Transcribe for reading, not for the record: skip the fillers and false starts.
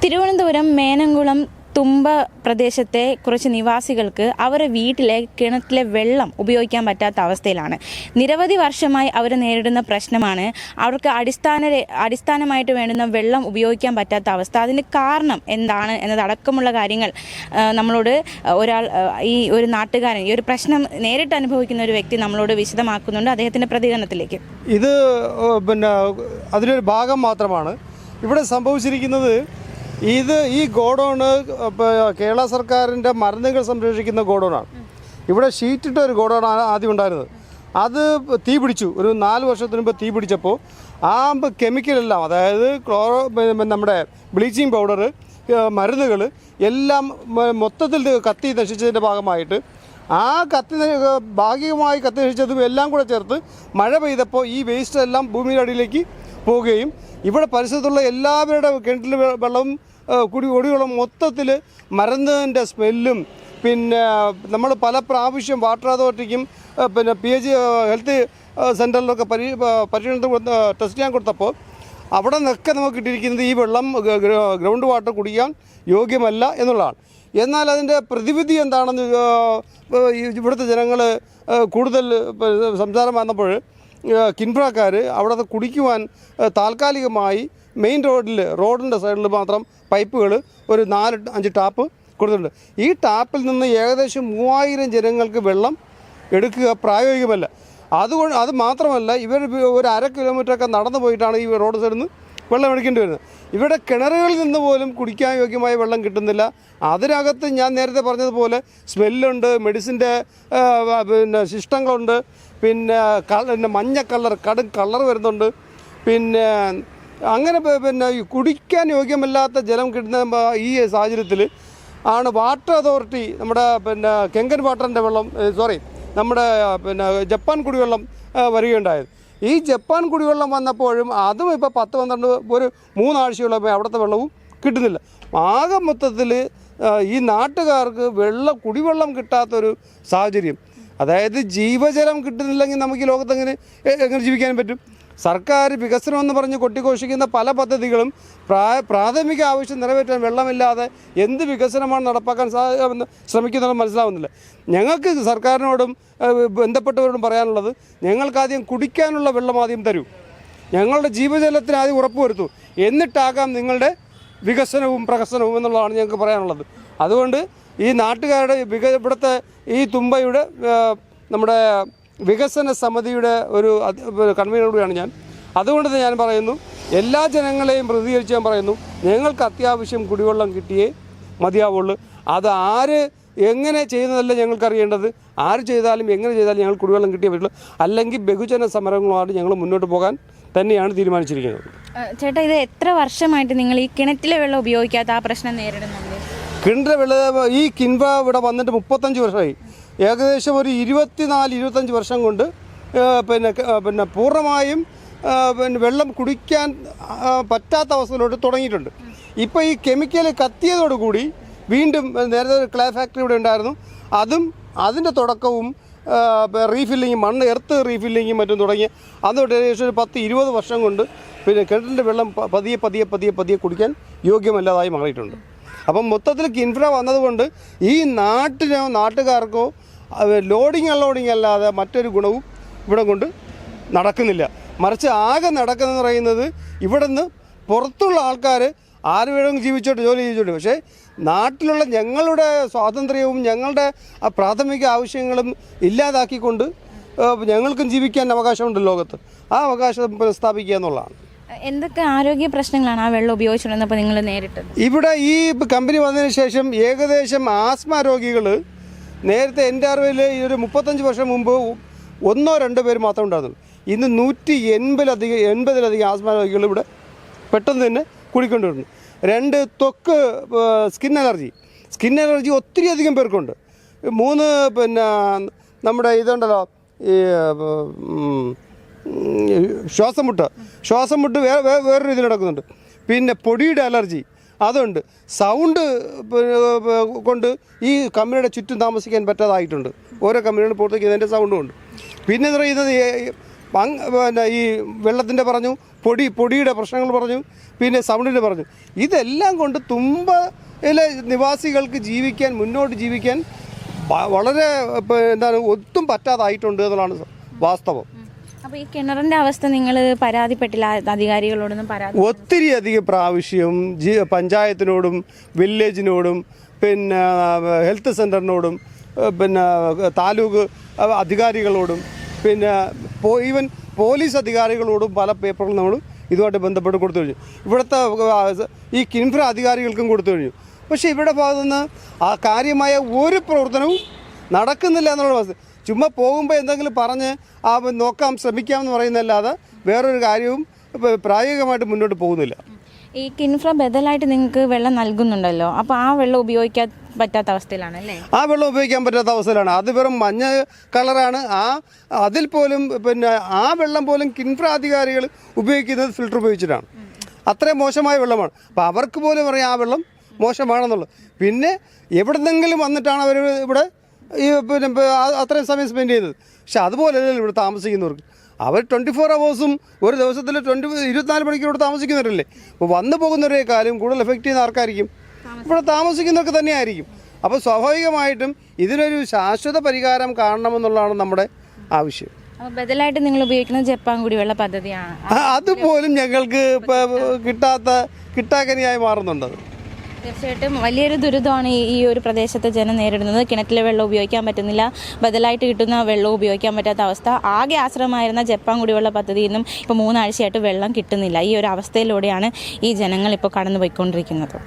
തിരുവനന്തപുരം മേനംകുളം തുമ്പ പ്രദേശത്തെ കുറച്ച് നിവാസികൾക്ക് അവരുടെ വീട്ടിലെ കിണറ്റിലെ വെള്ളം ഉപയോഗിക്കാൻ പറ്റാത്ത അവസ്ഥയിലാണ്. നിരവധി വർഷമായി അവർ നേരിടുന്ന പ്രശ്നമാണ് അവർക്ക് അടിസ്ഥാനമായിട്ട് വേണ്ടുന്ന വെള്ളം ഉപയോഗിക്കാൻ പറ്റാത്ത അവസ്ഥ. അതിന് കാരണം എന്താണ് എന്നതടക്കമുള്ള കാര്യങ്ങൾ നമ്മളോട് ഈ ഒരു നാട്ടുകാരൻ, ഈ ഒരു പ്രശ്നം നേരിട്ട് അനുഭവിക്കുന്ന ഒരു വ്യക്തി നമ്മളോട് വിശദമാക്കുന്നുണ്ട്. അദ്ദേഹത്തിൻ്റെ പ്രതികരണത്തിലേക്ക്. ഇത് അതിലൊരു ഭാഗം മാത്രമാണ് ഇവിടെ സംഭവിച്ചിരിക്കുന്നത്. ഈ ഗോഡൗണ് കേരള സർക്കാരിൻ്റെ മരുന്നുകൾ സംരക്ഷിക്കുന്ന ഗോഡൗണാണ്. ഇവിടെ ഷീറ്റിട്ട ഒരു ഗോഡൗണാണ് ആദ്യം ഉണ്ടായിരുന്നത്. അത് തീ പിടിച്ചു. ഒരു 4 വർഷത്തിന് മുമ്പ് തീ പിടിച്ചപ്പോൾ ആ കെമിക്കലെല്ലാം, അതായത് നമ്മുടെ ബ്ലീച്ചിങ് പൗഡർ, മരുന്നുകൾ എല്ലാം മൊത്തത്തിൽ കത്തി നശിച്ചതിൻ്റെ ഭാഗമായിട്ട് ഭാഗികമായി കത്തി നശിച്ചതും എല്ലാം കൂടെ ചേർത്ത് മഴ പെയ്തപ്പോൾ ഈ വേസ്റ്റ് എല്ലാം ഭൂമിയുടെ അടിയിലേക്ക് പോവുകയും ഇവിടെ പരിസരത്തുള്ള എല്ലാവരുടെ കിണറ്റിൽ വെള്ളവും കുടിവെള്ളം മൊത്തത്തിൽ മരുന്നിൻ്റെ സ്മെല്ലും, പിന്നെ നമ്മൾ പല പ്രാവശ്യം വാട്ടർ അതോറിറ്റിക്കും പിന്നെ PH ഹെൽത്ത് സെൻ്ററിലൊക്കെ പരിശീലനത്തിന് ടെസ്റ്റ് ചെയ്യാൻ കൊടുത്തപ്പോൾ അവിടെ നിന്നൊക്കെ നമുക്ക് കിട്ടിയിരിക്കുന്നത് ഈ വെള്ളം ഗ്രൗണ്ട് വാട്ടർ കുടിക്കാൻ യോഗ്യമല്ല എന്നുള്ളതാണ്. എന്നാൽ അതിൻ്റെ പ്രതിവിധി എന്താണെന്ന് ഇവിടുത്തെ ജനങ്ങൾ കൂടുതൽ സംസാരം വന്നപ്പോൾ കിൻഫ്രാക്കാർ അവിടെ കുടിക്കുവാൻ താൽക്കാലികമായി മെയിൻ റോഡിൻ്റെ സൈഡിൽ മാത്രം പൈപ്പുകൾ ഒരു 4-5 ടാപ്പ് കൊടുത്തിട്ടുണ്ട്. ഈ ടാപ്പിൽ നിന്ന് ഏകദേശം 3000 ജനങ്ങൾക്ക് വെള്ളം എടുക്കുക പ്രായോഗികമല്ല. അത് മാത്രമല്ല, ഇവർ ഒരു 1/2 കിലോമീറ്ററൊക്കെ നടന്നു പോയിട്ടാണ് ഈ റോഡ് സൈഡിൽ നിന്ന് വെള്ളം എടുക്കേണ്ടി വരുന്നത്. ഇവിടെ കിണറുകളിൽ നിന്ന് പോലും കുടിക്കാൻ യോഗ്യമായ വെള്ളം കിട്ടുന്നില്ല. അതിനകത്ത് ഞാൻ നേരത്തെ പറഞ്ഞതുപോലെ സ്മെല്ലുണ്ട്, മെഡിസിൻ്റെ പിന്നെ ശിഷ്ടങ്ങളുണ്ട്, പിന്നെ മഞ്ഞ കടും കളർ വരുന്നുണ്ട്. പിന്നെ അങ്ങനെ പിന്നെ കുടിക്കാൻ യോഗ്യമല്ലാത്ത ജലം കിട്ടുന്ന ഈ സാഹചര്യത്തിൽ ആണ് വാട്ടർ അതോറിറ്റി നമ്മുടെ പിന്നെ കെങ്കൻ വാട്ടറിൻ്റെ വെള്ളം നമ്മുടെ പിന്നെ ജപ്പാൻ കുടിവെള്ളം വരികയുണ്ടായത്. ഈ ജപ്പാൻ കുടിവെള്ളം വന്നപ്പോഴും അതും ഇപ്പോൾ 10-12 ഒരു 3 ആഴ്ചയോളം അവിടുത്തെ വെള്ളവും കിട്ടുന്നില്ല. ആകെ മൊത്തത്തിൽ ഈ നാട്ടുകാർക്ക് കുടിവെള്ളം കിട്ടാത്തൊരു സാഹചര്യം. അതായത് ജീവജലം കിട്ടുന്നില്ലെങ്കിൽ നമുക്ക് ഈ ലോകത്ത് എങ്ങനെ ജീവിക്കാൻ പറ്റും? സർക്കാർ വികസനം എന്ന് പറഞ്ഞ് കൊട്ടിഘോഷിക്കുന്ന പല പദ്ധതികളും പ്രാഥമിക ആവശ്യം നിറവേറ്റാൻ വെള്ളമില്ലാതെ എന്ത് വികസനമാണ് നടപ്പാക്കാൻ ശ്രമിക്കുന്നത് മനസ്സിലാവുന്നില്ല. ഞങ്ങൾക്ക് സർക്കാരിനോടും ബന്ധപ്പെട്ടവരോടും പറയാനുള്ളത്, ഞങ്ങൾക്കാദ്യം കുടിക്കാനുള്ള വെള്ളം ആദ്യം തരൂ, ഞങ്ങളുടെ ജീവജലത്തിന് ആദ്യം ഉറപ്പുവരുത്തൂ, എന്നിട്ടാകാം നിങ്ങളുടെ വികസനവും പ്രഹസനവും എന്നുള്ളതാണ് ഞങ്ങൾക്ക് പറയാനുള്ളത്. അതുകൊണ്ട് ഈ നാട്ടുകാരുടെ ഇവിടുത്തെ ഈ തുമ്പയുടെ നമ്മുടെ വികസന സമിതിയുടെ ഒരു കൺവീനറോടെയാണ് ഞാൻ. അതുകൊണ്ട് ഞാൻ പറയുന്നു, എല്ലാ ജനങ്ങളെയും പ്രതികരിച്ച് ഞാൻ പറയുന്നു, ഞങ്ങൾക്ക് അത്യാവശ്യം കുടിവെള്ളം കിട്ടിയേ മതിയാവുള്ളൂ. അത് ആര് എങ്ങനെ ചെയ്യുന്നതല്ല ഞങ്ങൾക്കറിയേണ്ടത്. ആര് ചെയ്താലും എങ്ങനെ ചെയ്താലും ഞങ്ങൾ കുടിവെള്ളം കിട്ടിയേ പറ്റുള്ളൂ. അല്ലെങ്കിൽ ബഹുജന സമരങ്ങളുമായിട്ട് ഞങ്ങൾ മുന്നോട്ട് പോകാൻ തന്നെയാണ് തീരുമാനിച്ചിരിക്കുന്നത്. ചേട്ടാ, ഇത് എത്ര വർഷമായിട്ട് നിങ്ങൾ ഈ കിണറ്റിലെ വെള്ളം ഉപയോഗിക്കാത്ത ആ പ്രശ്നം നേരിടുന്നുണ്ട്? കിണറ്റിലെ വെള്ളം ഈ കിൻവ ഇവിടെ വന്നിട്ട് 35 വർഷമായി. ഏകദേശം ഒരു 24-25 വർഷം കൊണ്ട് പിന്നെ പൂർണ്ണമായും വെള്ളം കുടിക്കാൻ പറ്റാത്ത അവസ്ഥയിലോട്ട് തുടങ്ങിയിട്ടുണ്ട്. ഇപ്പോൾ ഈ കെമിക്കൽ കത്തിയതോടുകൂടി വീണ്ടും നേരത്തെ ഒരു ക്ലേ ഫാക്ടറി ഇവിടെ ഉണ്ടായിരുന്നു, അതിൻ്റെ തുടക്കവും മണ്ണ് എർത്ത് റീഫില്ലിങ്ങും മറ്റും തുടങ്ങി അതോടെ ഏകദേശം ഒരു 10-20 വർഷം കൊണ്ട് പിന്നെ കിണറ്റിൻ്റെ വെള്ളം പതിയെ കുടിക്കാൻ യോഗ്യമല്ലാതായി മാറിയിട്ടുണ്ട്. അപ്പം മൊത്തത്തിൽ കിൻഫ്ര വന്നതുകൊണ്ട് ഈ നാട്ടുകാർക്കോ ലോഡിങ് അൺലോഡിങ് അല്ലാതെ മറ്റൊരു ഗുണവും ഇവിടെ കൊണ്ട് നടക്കുന്നില്ല. മറിച്ച് ആകെ നടക്കുന്നതെന്ന് പറയുന്നത്, ഇവിടെ നിന്ന് പുറത്തുള്ള ആൾക്കാർ ആര് വേണമെങ്കിലും ജോലി ജീവിച്ചോട്ടെ, പക്ഷേ നാട്ടിലുള്ള ഞങ്ങളുടെ സ്വാതന്ത്ര്യവും ഞങ്ങളുടെ പ്രാഥമിക ആവശ്യങ്ങളും ഇല്ലാതാക്കിക്കൊണ്ട് ഞങ്ങൾക്കും ജീവിക്കാൻ അവകാശമുണ്ട് ലോകത്ത്. ആ അവകാശം പുനഃസ്ഥാപിക്കുക എന്നുള്ളതാണ്. എന്തൊക്കെ ആരോഗ്യ പ്രശ്നങ്ങളാണ് ആ വെള്ളം ഉപയോഗിച്ചുകൊണ്ടിരുന്നപ്പോൾ നിങ്ങൾ നേരിട്ടത്? ഇവിടെ ഈ കമ്പനി വന്നതിന് ശേഷം ഏകദേശം ആസ്മ രോഗികൾ, നേരത്തെ എൻ്റെ അറിവിൽ ഒരു 35 വർഷം മുമ്പ് 1-2 പേര് മാത്രമേ ഉണ്ടായിരുന്നുള്ളൂ. ഇന്ന് 180-ലധികം ആസ്മ രോഗികൾ ഇവിടെ പെട്ടെന്ന് തന്നെ കുടിക്കൊണ്ടിരുന്നു. 2 ത്വക്ക് സ്കിൻ അലർജി ഒത്തിരിയധികം പേർക്കുണ്ട്. 3 പിന്നെ നമ്മുടെ ഇതുണ്ടല്ലോ, ഈ ശ്വാസം മുട്ട് വേറൊരു രീതിയിൽ നടക്കുന്നുണ്ട്. പിന്നെ പൊടിയുടെ അലർജി അതുണ്ട്. സൗണ്ട് കൊണ്ട് ഈ കമ്പനിയുടെ ചുറ്റും താമസിക്കാൻ പറ്റാതായിട്ടുണ്ട്. ഓരോ കമ്പനികളും പുറത്തേക്ക് ഇതിൻ്റെ സൗണ്ടും ഉണ്ട്. പിന്നെ പറയുന്നത് പിന്നെ ഈ വെള്ളത്തിൻ്റെ പറഞ്ഞു, പൊടിയുടെ പ്രശ്നങ്ങൾ പറഞ്ഞു, പിന്നെ സൗണ്ടിൻ്റെ പറഞ്ഞു. ഇതെല്ലാം കൊണ്ട് തുമ്പയിലെ നിവാസികൾക്ക് മുന്നോട്ട് ജീവിക്കാൻ വളരെ എന്താണ് ഒട്ടും പറ്റാതായിട്ടുണ്ട് എന്നുള്ളതാണ് വാസ്തവം. അപ്പോൾ ഈ കിണറിൻ്റെ അവസ്ഥ നിങ്ങൾ പരാതിപ്പെട്ടില്ല അധികാരികളോടൊന്നും? ഒത്തിരി അധികം പ്രാവശ്യം പഞ്ചായത്തിനോടും വില്ലേജിനോടും പിന്നെ ഹെൽത്ത് സെൻ്ററിനോടും പിന്നെ താലൂക്ക് അധികാരികളോടും പിന്നെ ഈവൻ പോലീസ് അധികാരികളോടും പല പേപ്പറുകളും നമ്മൾ ഇതുമായിട്ട് ബന്ധപ്പെട്ട് കൊടുത്തു കഴിഞ്ഞു. ഇവിടുത്തെ ഈ കിൻഫ്ര അധികാരികൾക്കും കൊടുത്തു കഴിഞ്ഞു. പക്ഷേ ഇവിടെ ഭാഗത്തുനിന്ന് ആ കാര്യമായ ഒരു പ്രവർത്തനവും നടക്കുന്നില്ല എന്നുള്ള അവസ്ഥ. ചുമ്മാ പോകുമ്പോൾ എന്തെങ്കിലും പറഞ്ഞ് നോക്കാം ശ്രമിക്കാമെന്ന് പറയുന്നതല്ലാതെ വേറൊരു കാര്യവും പ്രായോഗികമായിട്ട് മുന്നോട്ട് പോകുന്നില്ല. ഈ കിൻഫ്ര ബദലായിട്ട് നിങ്ങൾക്ക് വെള്ളം നൽകുന്നുണ്ടല്ലോ, അപ്പോൾ ആ വെള്ളം ഉപയോഗിക്കാൻ പറ്റാത്ത അവസ്ഥയിലാണ് അല്ലേ? ആ വെള്ളം ഉപയോഗിക്കാൻ പറ്റാത്ത അവസ്ഥയിലാണ്. അത് വെറും മഞ്ഞ കളറാണ്. അതിൽ പോലും പിന്നെ ആ വെള്ളം പോലും കിൻഫ്ര അധികാരികൾ ഉപയോഗിക്കുന്നത് ഫിൽറ്റർ ഉപയോഗിച്ചിട്ടാണ്. അത്രയും മോശമായ വെള്ളമാണ്. അപ്പോൾ അവർക്ക് പോലും അറിയാം ആ വെള്ളം മോശമാണെന്നുള്ളത്. പിന്നെ എവിടെന്നെങ്കിലും വന്നിട്ടാണ് അവർ ഇവിടെ ഈ പിന്നെ അത്രയും സമയം സ്പെൻഡ് ചെയ്യുന്നത്. പക്ഷെ അതുപോലെയല്ല ഇവിടെ താമസിക്കുന്നവർക്ക്. അവർ 24 hours ഒരു ദിവസത്തിൽ 24 മണിക്കൂർ ഇവിടെ താമസിക്കുന്നവരല്ലേ. അപ്പോൾ വന്നു പോകുന്നവരെക്കാളും കൂടുതൽ എഫക്റ്റ് ചെയ്യുന്ന ആർക്കായിരിക്കും? ഇവിടെ താമസിക്കുന്നവർക്ക് തന്നെയായിരിക്കും. അപ്പോൾ സ്വാഭാവികമായിട്ടും ഇതിനൊരു ശാശ്വത പരിഹാരം കാണണമെന്നുള്ളതാണ് നമ്മുടെ ആവശ്യം. ബദലായിട്ട് നിങ്ങൾ ഉപയോഗിക്കുന്നത് ജപ്പാൻ കുടിവെള്ള പദ്ധതിയാണ്. അതുപോലും ഞങ്ങൾക്ക് കിട്ടാക്കനിയായി മാറുന്നുണ്ട്. തീർച്ചയായിട്ടും വലിയൊരു ദുരിതമാണ് ഈ ഒരു പ്രദേശത്തെ ജനം നേരിടുന്നത്. കിണറ്റിലെ വെള്ളം ഉപയോഗിക്കാൻ പറ്റുന്നില്ല, ബദലായിട്ട് കിട്ടുന്ന വെള്ളം ഉപയോഗിക്കാൻ പറ്റാത്ത അവസ്ഥ. ആകെ ആശ്രമമായിരുന്ന ജപ്പാൻ കുടിവെള്ള പദ്ധതിയിൽ നിന്നും ഇപ്പോൾ 3 ആഴ്ചയായിട്ട് വെള്ളം കിട്ടുന്നില്ല. ഈ ഒരു അവസ്ഥയിലൂടെയാണ് ഈ ജനങ്ങൾ ഇപ്പോൾ കടന്നു പോയിക്കൊണ്ടിരിക്കുന്നത്.